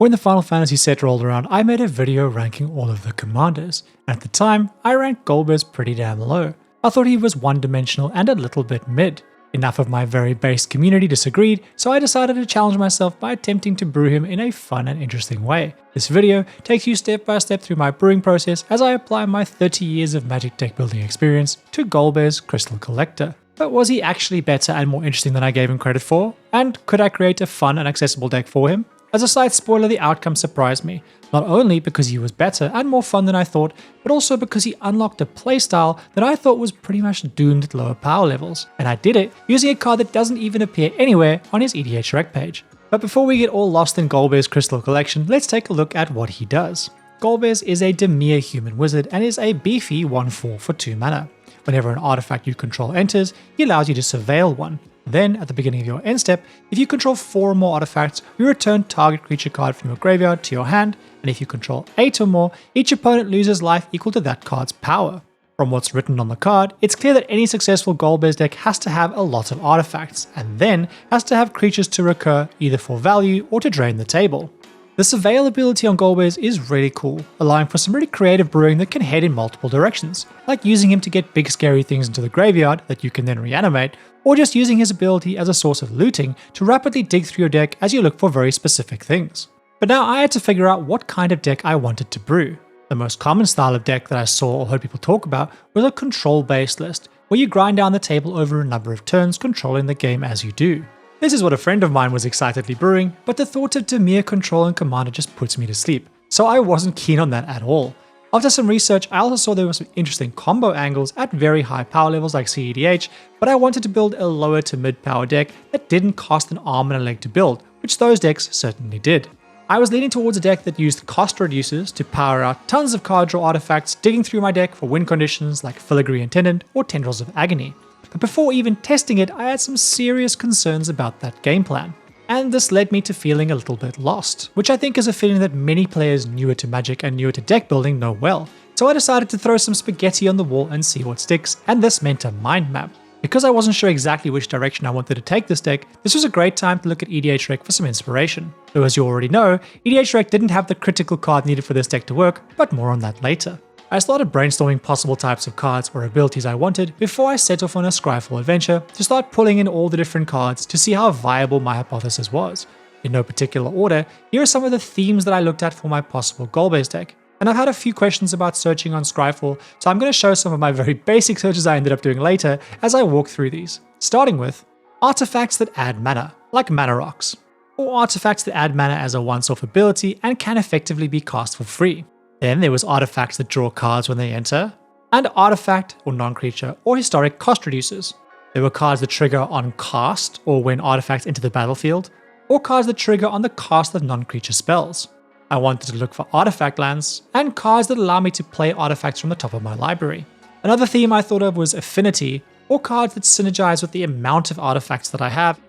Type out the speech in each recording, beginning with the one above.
When the Final Fantasy set rolled around, I made a video ranking all of the commanders, and at the time, I ranked Golbez pretty damn low. I thought he was one-dimensional and a little bit mid. Enough of my very based community disagreed, so I decided to challenge myself by attempting to brew him in a fun and interesting way. This video takes you step by step through my brewing process as I apply my 30 years of Magic deck building experience to Golbez Crystal Collector. But was he actually better and more interesting than I gave him credit for? And could I create a fun and accessible deck for him? As a slight spoiler, the outcome surprised me, not only because he was better and more fun than I thought, but also because he unlocked a playstyle that I thought was pretty much doomed at lower power levels, and I did it using a card that doesn't even appear anywhere on his EDHRec page. But before we get all lost in Golbez Crystal Collection, let's take a look at what he does. Golbez is a Demir human wizard and is a beefy 1/4 for 2 mana. Whenever an artifact you control enters, he allows you to surveil one. Then, at the beginning of your end step, if you control 4 or more artifacts, you return target creature card from your graveyard to your hand, and if you control 8 or more, each opponent loses life equal to that card's power. From what's written on the card, it's clear that any successful Golbez deck has to have a lot of artifacts, and then has to have creatures to recur either for value or to drain the table. The surveil ability on Golbez is really cool, allowing for some really creative brewing that can head in multiple directions, like using him to get big scary things into the graveyard that you can then reanimate, or just using his ability as a source of looting to rapidly dig through your deck as you look for very specific things. But now I had to figure out what kind of deck I wanted to brew. The most common style of deck that I saw or heard people talk about was a control-based list, where you grind down the table over a number of turns, controlling the game as you do. This is what a friend of mine was excitedly brewing, but the thought of Demir control and commander just puts me to sleep, so I wasn't keen on that at all. After some research, I also saw there were some interesting combo angles at very high power levels like CEDH, but I wanted to build a lower to mid power deck that didn't cost an arm and a leg to build, which those decks certainly did. I was leaning towards a deck that used cost reducers to power out tons of card draw artifacts, digging through my deck for win conditions like Filigree Intendant or Tendrils of Agony. But before even testing it, I had some serious concerns about that game plan. And this led me to feeling a little bit lost, which I think is a feeling that many players newer to Magic and newer to deck building know well. So I decided to throw some spaghetti on the wall and see what sticks, and this meant a mind map. Because I wasn't sure exactly which direction I wanted to take this deck, this was a great time to look at EDHRec for some inspiration. Though as you already know, EDHRec didn't have the critical card needed for this deck to work, but more on that later. I started brainstorming possible types of cards or abilities I wanted before I set off on a Scryfall adventure to start pulling in all the different cards to see how viable my hypothesis was. In no particular order, here are some of the themes that I looked at for my possible Golbez deck. And I've had a few questions about searching on Scryfall, so I'm going to show some of my very basic searches I ended up doing later as I walk through these. Starting with artifacts that add mana, like mana rocks, or artifacts that add mana as a once-off ability and can effectively be cast for free. Then there was artifacts that draw cards when they enter, and artifact or non-creature or historic cost reducers. There were cards that trigger on cast or when artifacts enter the battlefield, or cards that trigger on the cast of non-creature spells. I wanted to look for artifact lands, and cards that allow me to play artifacts from the top of my library. Another theme I thought of was affinity, or cards that synergize with the amount of artifacts that I have.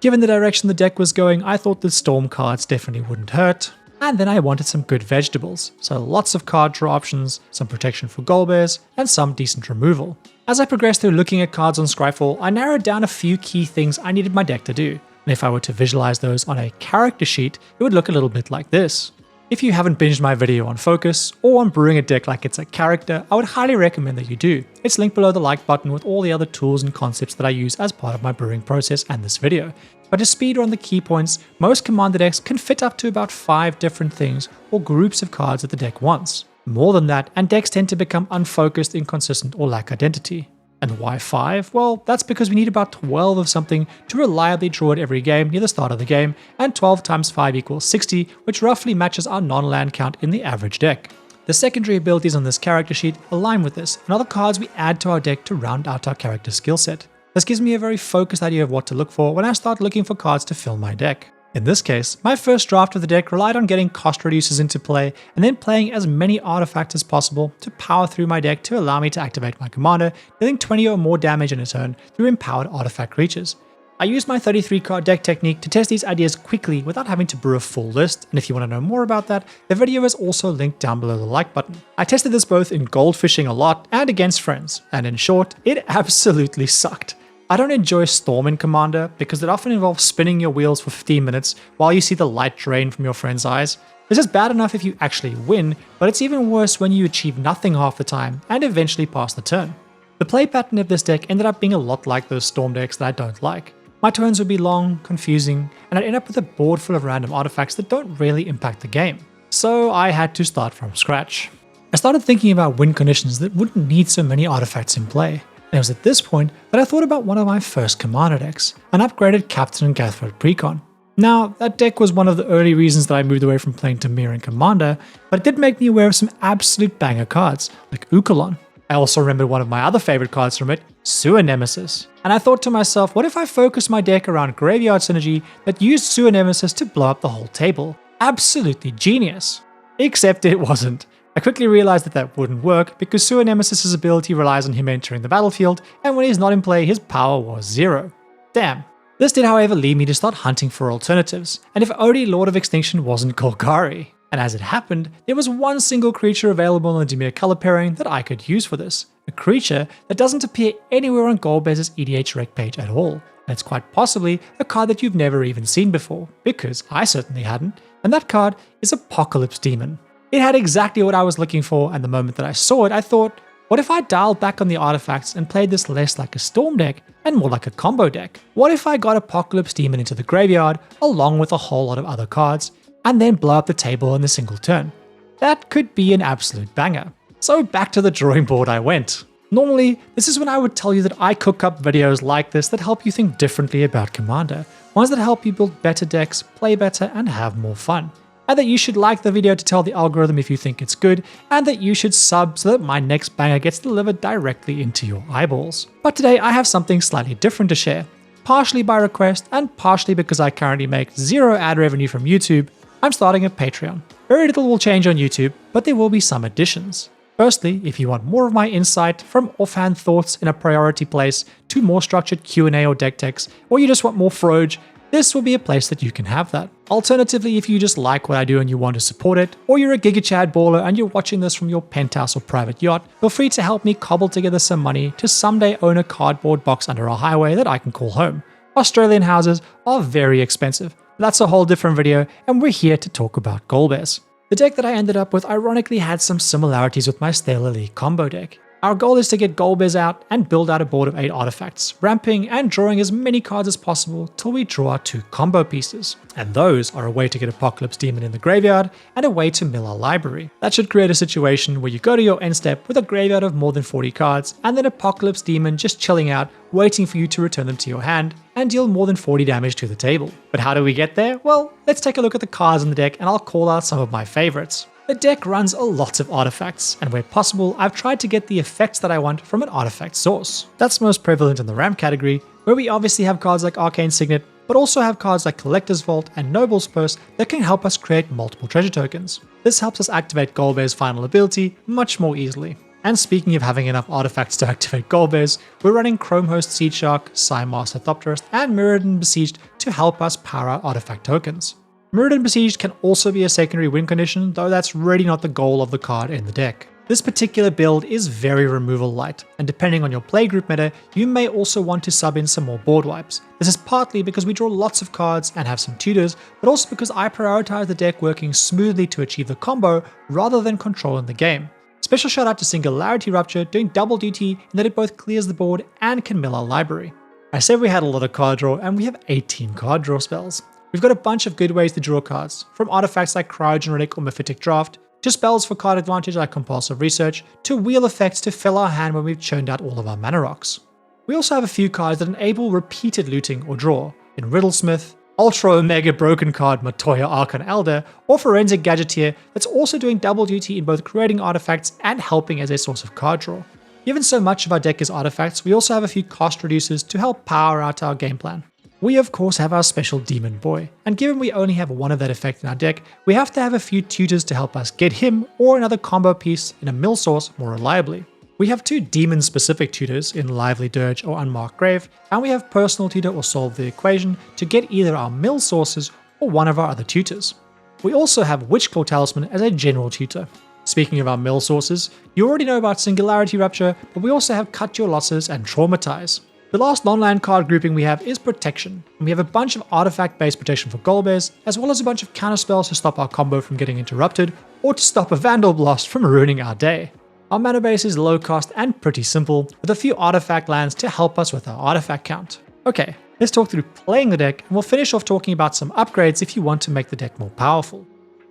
Given the direction the deck was going, I thought the storm cards definitely wouldn't hurt. And then I wanted some good vegetables, so lots of card draw options, some protection for Golbez, and some decent removal. As I progressed through looking at cards on Scryfall, I narrowed down a few key things I needed my deck to do, and if I were to visualize those on a character sheet, it would look a little bit like this. If you haven't binged my video on Focus, or on brewing a deck like it's a character, I would highly recommend that you do. It's linked below the like button with all the other tools and concepts that I use as part of my brewing process and this video. But to speed on the key points, most commander decks can fit up to about 5 different things or groups of cards that the deck wants. More than that, and decks tend to become unfocused, inconsistent, or lack identity. And why 5? Well, that's because we need about 12 of something to reliably draw at every game near the start of the game, and 12 times 5 equals 60, which roughly matches our non-land count in the average deck. The secondary abilities on this character sheet align with this, and other cards we add to our deck to round out our character skill set. This gives me a very focused idea of what to look for when I start looking for cards to fill my deck. In this case, my first draft of the deck relied on getting cost reducers into play and then playing as many artifacts as possible to power through my deck to allow me to activate my commander, dealing 20 or more damage in a turn through empowered artifact creatures. I used my 33 card deck technique to test these ideas quickly without having to brew a full list, and if you want to know more about that, the video is also linked down below the like button. I tested this both in goldfishing a lot and against friends, and in short, it absolutely sucked. I don't enjoy Storm in Commander because it often involves spinning your wheels for 15 minutes while you see the light drain from your friend's eyes. This is bad enough if you actually win, but it's even worse when you achieve nothing half the time and eventually pass the turn. The play pattern of this deck ended up being a lot like those Storm decks that I don't like. My turns would be long, confusing, and I'd end up with a board full of random artifacts that don't really impact the game. So I had to start from scratch. I started thinking about win conditions that wouldn't need so many artifacts in play, and it was at this point that I thought about one of my first Commander decks, an upgraded Captain and Gathwold Precon. Now, that deck was one of the early reasons that I moved away from playing Tamir and Commander, but it did make me aware of some absolute banger cards, like Ukalon. I also remembered one of my other favorite cards from it, Sewer Nemesis. And I thought to myself, what if I focused my deck around Graveyard Synergy that used Sewer Nemesis to blow up the whole table? Absolutely genius. Except it wasn't. I quickly realized that that wouldn't work because Sewer Nemesis' ability relies on him entering the battlefield, and when he's not in play, his power was 0. Damn. This did however lead me to start hunting for alternatives, and if only Lord of Extinction wasn't Golgari. And as it happened, there was one single creature available in the Dimir color pairing that I could use for this. A creature that doesn't appear anywhere on Golbez's EDHRec page at all, and it's quite possibly a card that you've never even seen before, because I certainly hadn't, and that card is Apocalypse Demon. It had exactly what I was looking for, and the moment that I saw it, I thought, what if I dialed back on the artifacts and played this less like a Storm deck and more like a combo deck? What if I got Apocalypse Demon into the graveyard along with a whole lot of other cards, and then blow up the table in a single turn? That could be an absolute banger. So back to the drawing board I went. Normally, this is when I would tell you that I cook up videos like this that help you think differently about Commander, ones that help you build better decks, play better, and have more fun. And that you should like the video to tell the algorithm if you think it's good, and that you should sub so that my next banger gets delivered directly into your eyeballs. But today I have something slightly different to share, partially by request and partially because I currently make 0 ad revenue from YouTube. I'm starting a Patreon. Very little will change on YouTube, but there will be some additions. Firstly, if you want more of my insight from offhand thoughts in a priority place to more structured Q&A or deck techs, or you just want more froge, this will be a place that you can have that. Alternatively, if you just like what I do and you want to support it, or you're a Giga Chad baller and you're watching this from your penthouse or private yacht, feel free to help me cobble together some money to someday own a cardboard box under a highway that I can call home. Australian houses are very expensive. That's a whole different video, and we're here to talk about Golbez. The deck that I ended up with ironically had some similarities with my Stale Elite combo deck. Our goal is to get Golbez out and build out a board of 8 artifacts, ramping and drawing as many cards as possible till we draw our 2 combo pieces. And those are a way to get Apocalypse Demon in the graveyard and a way to mill our library. That should create a situation where you go to your end step with a graveyard of more than 40 cards and then Apocalypse Demon just chilling out, waiting for you to return them to your hand and deal more than 40 damage to the table. But how do we get there? Well, let's take a look at the cards in the deck and I'll call out some of my favorites. The deck runs a lot of artifacts, and where possible, I've tried to get the effects that I want from an artifact source. That's most prevalent in the ramp category, where we obviously have cards like Arcane Signet, but also have cards like Collector's Vault and Noble's Purse that can help us create multiple treasure tokens. This helps us activate Golbez's final ability much more easily. And speaking of having enough artifacts to activate Golbez, we're running Chromehost Seed Shark, Master Thopterist, and Mirrodin Besieged to help us power our artifact tokens. Mirrodin Besieged can also be a secondary win condition, though that's really not the goal of the card in the deck. This particular build is very removal light, and depending on your playgroup meta, you may also want to sub in some more board wipes. This is partly because we draw lots of cards and have some tutors, but also because I prioritize the deck working smoothly to achieve the combo rather than controlling the game. Special shout out to Singularity Rupture doing double duty in that it both clears the board and can mill our library. I said we had a lot of card draw, and we have 18 card draw spells. We've got a bunch of good ways to draw cards, from artifacts like Cryogenetic or Mephitic Draft, to spells for card advantage like Compulsive Research, to wheel effects to fill our hand when we've churned out all of our mana rocks. We also have a few cards that enable repeated looting or draw, in Riddlesmith, Ultra Omega Broken card Matoya Archon Elder, or Forensic Gadgeteer that's also doing double duty in both creating artifacts and helping as a source of card draw. Given so much of our deck is artifacts, we also have a few cost reducers to help power out our game plan. We of course have our special Demon Boy, and given we only have one of that effect in our deck, we have to have a few tutors to help us get him or another combo piece in a mill source more reliably. We have 2 demon specific tutors in Lively Dirge or Unmarked Grave, and we have Personal Tutor or Solve the Equation to get either our mill sources or one of our other tutors. We also have Witchclaw Talisman as a general tutor. Speaking of our mill sources, you already know about Singularity Rupture, but we also have Cut Your Losses and Traumatize. The last non-land card grouping we have is Protection, and we have a bunch of artifact-based protection for Golbez, as well as a bunch of counterspells to stop our combo from getting interrupted, or to stop a Vandal Blast from ruining our day. Our mana base is low cost and pretty simple, with a few artifact lands to help us with our artifact count. Okay, let's talk through playing the deck, and we'll finish off talking about some upgrades if you want to make the deck more powerful.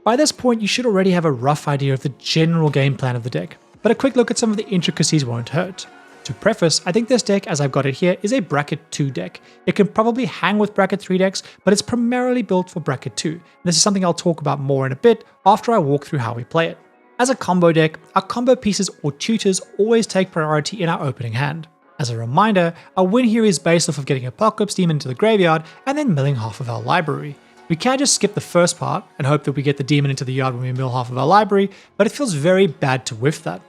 By this point, you should already have a rough idea of the general game plan of the deck, but a quick look at some of the intricacies won't hurt. To preface, I think this deck, as I've got it here, is a Bracket 2 deck. It can probably hang with Bracket 3 decks, but it's primarily built for Bracket 2. And this is something I'll talk about more in a bit after I walk through how we play it. As a combo deck, our combo pieces or tutors always take priority in our opening hand. As a reminder, our win here is based off of getting Apocalypse Demon into the graveyard and then milling half of our library. We can't just skip the first part and hope that we get the demon into the yard when we mill half of our library, but it feels very bad to whiff that.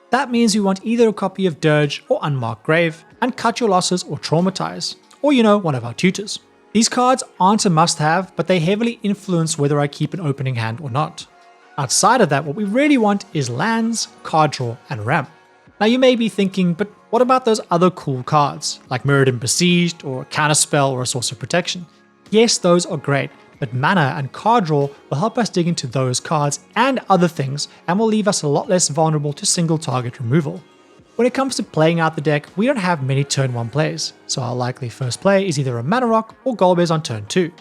That means we want either a copy of Dirge or Unmarked Grave, and Cut Your Losses or Traumatize, or one of our tutors. These cards aren't a must-have, but they heavily influence whether I keep an opening hand or not. Outside of that, what we really want is lands, card draw, and ramp. Now you may be thinking, but what about those other cool cards, like Mirrodin Besieged, or a Counterspell, or a Source of Protection? Yes, those are great, but mana and card draw will help us dig into those cards and other things, and will leave us a lot less vulnerable to single target removal. When it comes to playing out the deck, we don't have many turn 1 plays, so our likely first play is either a Mana Rock or Golbez on turn 2.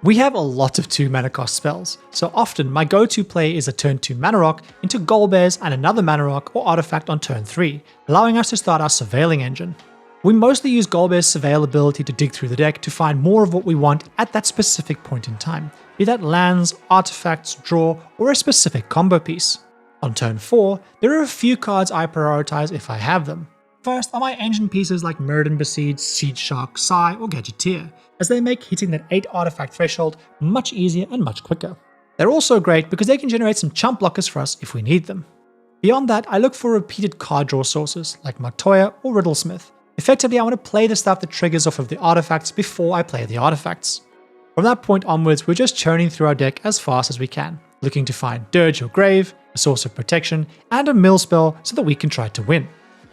We have a lot of 2 mana cost spells, so often my go-to play is a turn 2 Mana Rock into Golbez and another Mana Rock or artifact on turn 3, allowing us to start our surveilling engine. We mostly use Golbez's surveil ability to dig through the deck to find more of what we want at that specific point in time, be that lands, artifacts, draw, or a specific combo piece. On turn 4, there are a few cards I prioritize if I have them. First are my engine pieces like Mirrodin Besieged, Siege Shark, Sai, or Gadgeteer, as they make hitting that 8 artifact threshold much easier and much quicker. They're also great because they can generate some chump blockers for us if we need them. Beyond that, I look for repeated card draw sources like Matoya or Riddlesmith. Effectively, I want to play the stuff that triggers off of the artifacts before I play the artifacts. From that point onwards, we're just churning through our deck as fast as we can, looking to find Dirge or Grave, a Source of Protection, and a mill spell so that we can try to win.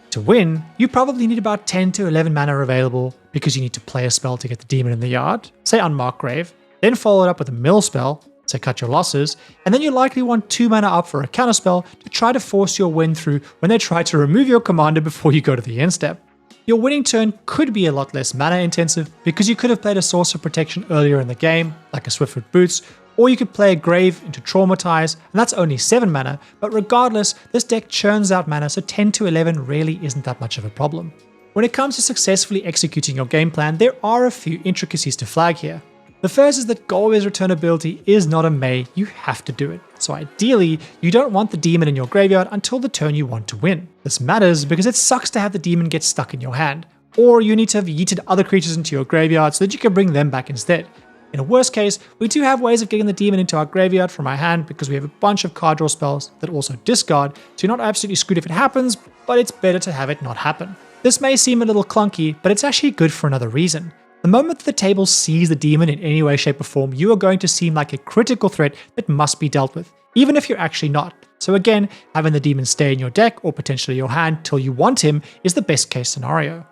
To win, you probably need about 10 to 11 mana available because you need to play a spell to get the demon in the yard, say Unmarked Grave, then follow it up with a mill spell, say Cut Your Losses, and then you likely want 2 mana up for a counterspell to try to force your win through when they try to remove your commander before you go to the end step. Your winning turn could be a lot less mana intensive because you could have played a Source of Protection earlier in the game, like a Swiftfoot Boots, or you could play a Grave into Traumatize, and that's only 7 mana, but regardless, this deck churns out mana, so 10 to 11 really isn't that much of a problem. When it comes to successfully executing your game plan, there are a few intricacies to flag here. The first is that Golbez return ability is not a may, you have to do it. So ideally, you don't want the demon in your graveyard until the turn you want to win. This matters because it sucks to have the demon get stuck in your hand, or you need to have yeeted other creatures into your graveyard so that you can bring them back instead. In a worst case, we do have ways of getting the demon into our graveyard from our hand because we have a bunch of card draw spells that also discard, so you're not absolutely screwed if it happens, but it's better to have it not happen. This may seem a little clunky, but it's actually good for another reason. The moment that the table sees the demon in any way, shape, or form, you are going to seem like a critical threat that must be dealt with, even if you're actually not. So again, having the demon stay in your deck or potentially your hand till you want him is the best case scenario.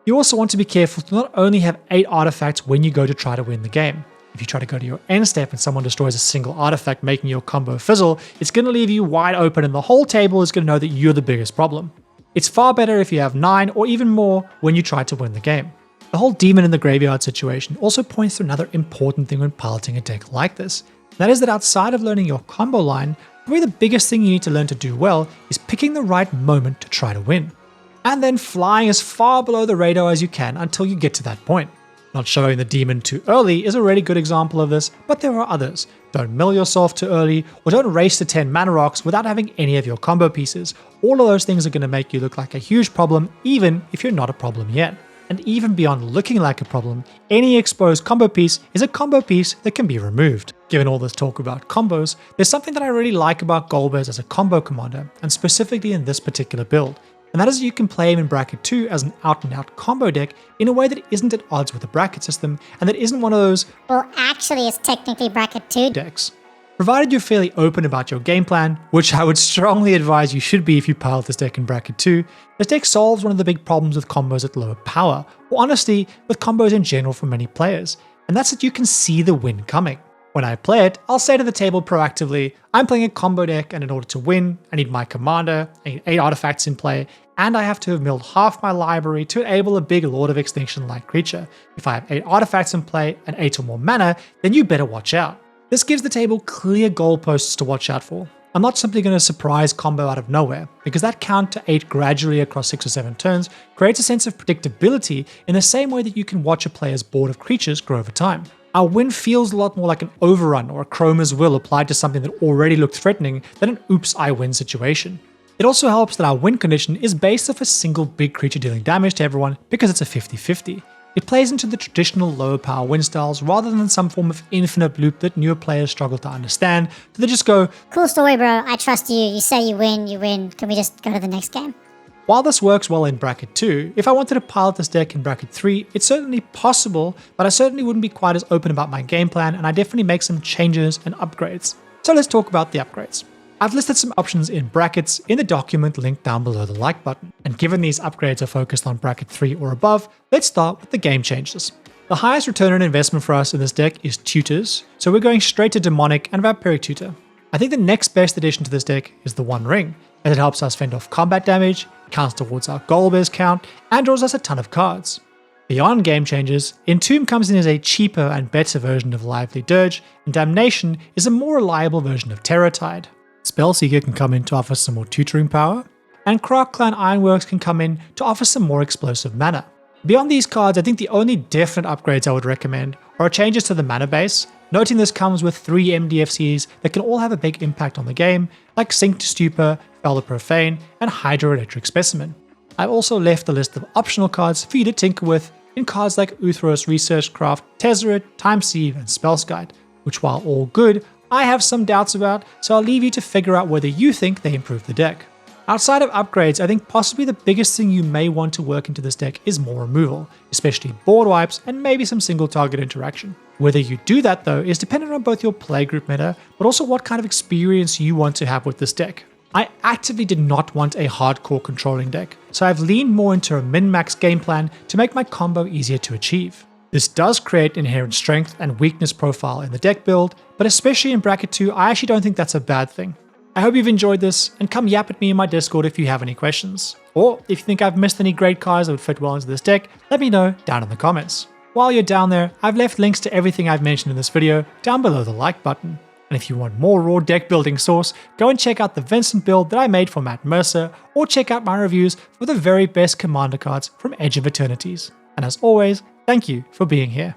You also want to be careful to not only have 8 artifacts when you go to try to win the game. If you try to go to your end step and someone destroys a single artifact making your combo fizzle, it's going to leave you wide open and the whole table is going to know that you're the biggest problem. It's far better if you have 9 or even more when you try to win the game. The whole demon in the graveyard situation also points to another important thing when piloting a deck like this. That is that outside of learning your combo line, probably the biggest thing you need to learn to do well is picking the right moment to try to win. And then flying as far below the radar as you can until you get to that point. Not showing the demon too early is a really good example of this, but there are others. Don't mill yourself too early, or don't race to 10 mana rocks without having any of your combo pieces. All of those things are going to make you look like a huge problem, even if you're not a problem yet. And even beyond looking like a problem, any exposed combo piece is a combo piece that can be removed. Given all this talk about combos, there's something that I really like about Golbez as a combo commander, and specifically in this particular build. And that is you can play him in Bracket 2 as an out-and-out combo deck in a way that isn't at odds with the bracket system, and that isn't one of those, well, actually it's technically Bracket 2 decks. Provided you're fairly open about your game plan, which I would strongly advise you should be if you pilot this deck in bracket 2, this deck solves one of the big problems with combos at lower power, or honestly, with combos in general for many players, and that's that you can see the win coming. When I play it, I'll say to the table proactively, I'm playing a combo deck and in order to win, I need my commander, I need 8 artifacts in play, and I have to have milled half my library to enable a big Lord of Extinction-like creature. If I have 8 artifacts in play and 8 or more mana, then you better watch out. This gives the table clear goalposts to watch out for. I'm not simply going to surprise combo out of nowhere, because that count to 8 gradually across 6 or 7 turns creates a sense of predictability in the same way that you can watch a player's board of creatures grow over time. Our win feels a lot more like an overrun or a Chroma's Will applied to something that already looked threatening than an oops I win situation. It also helps that our win condition is based off a single big creature dealing damage to everyone because it's a 50-50. It plays into the traditional lower power win styles rather than some form of infinite loop that newer players struggle to understand, so they just go, cool story bro, I trust you, you say you win, can we just go to the next game? While this works well in bracket 2, if I wanted to pilot this deck in bracket 3, it's certainly possible, but I certainly wouldn't be quite as open about my game plan, and I definitely make some changes and upgrades. So let's talk about the upgrades. I've listed some options in brackets in the document linked down below the like button, and given these upgrades are focused on bracket 3 or above, let's start with the game changes. The highest return on investment for us in this deck is tutors, so we're going straight to demonic and vampiric tutor. I think the next best addition to this deck is the One Ring, as it helps us fend off combat damage, counts towards our Golbez count, and draws us a ton of cards. Beyond game changes, Entomb comes in as a cheaper and better version of Lively Dirge, and Damnation is a more reliable version of Terrortide. Spellseeker can come in to offer some more tutoring power, and Krark Clan Ironworks can come in to offer some more explosive mana. Beyond these cards, I think the only definite upgrades I would recommend are changes to the mana base, noting this comes with 3 MDFCs that can all have a big impact on the game, like Sink to Stupor, Fel the Profane, and Hydroelectric Specimen. I've also left a list of optional cards for you to tinker with in cards like Uthros Researchcraft, Tezzeret, Timesieve, and Spellskite, which while all good, I have some doubts about, so I'll leave you to figure out whether you think they improve the deck. Outside of upgrades, I think possibly the biggest thing you may want to work into this deck is more removal, especially board wipes and maybe some single target interaction. Whether you do that though is dependent on both your playgroup meta, but also what kind of experience you want to have with this deck. I actively did not want a hardcore controlling deck, so I've leaned more into a min-max game plan to make my combo easier to achieve. This does create inherent strength and weakness profile in the deck build, but especially in bracket 2, I actually don't think that's a bad thing. I hope you've enjoyed this, and come yap at me in my Discord if you have any questions. Or if you think I've missed any great cards that would fit well into this deck, let me know down in the comments. While you're down there, I've left links to everything I've mentioned in this video down below the like button. And if you want more raw deck building sauce, go and check out the Vincent build that I made for Matt Mercer, or check out my reviews for the very best commander cards from Edge of Eternities. And as always, thank you for being here.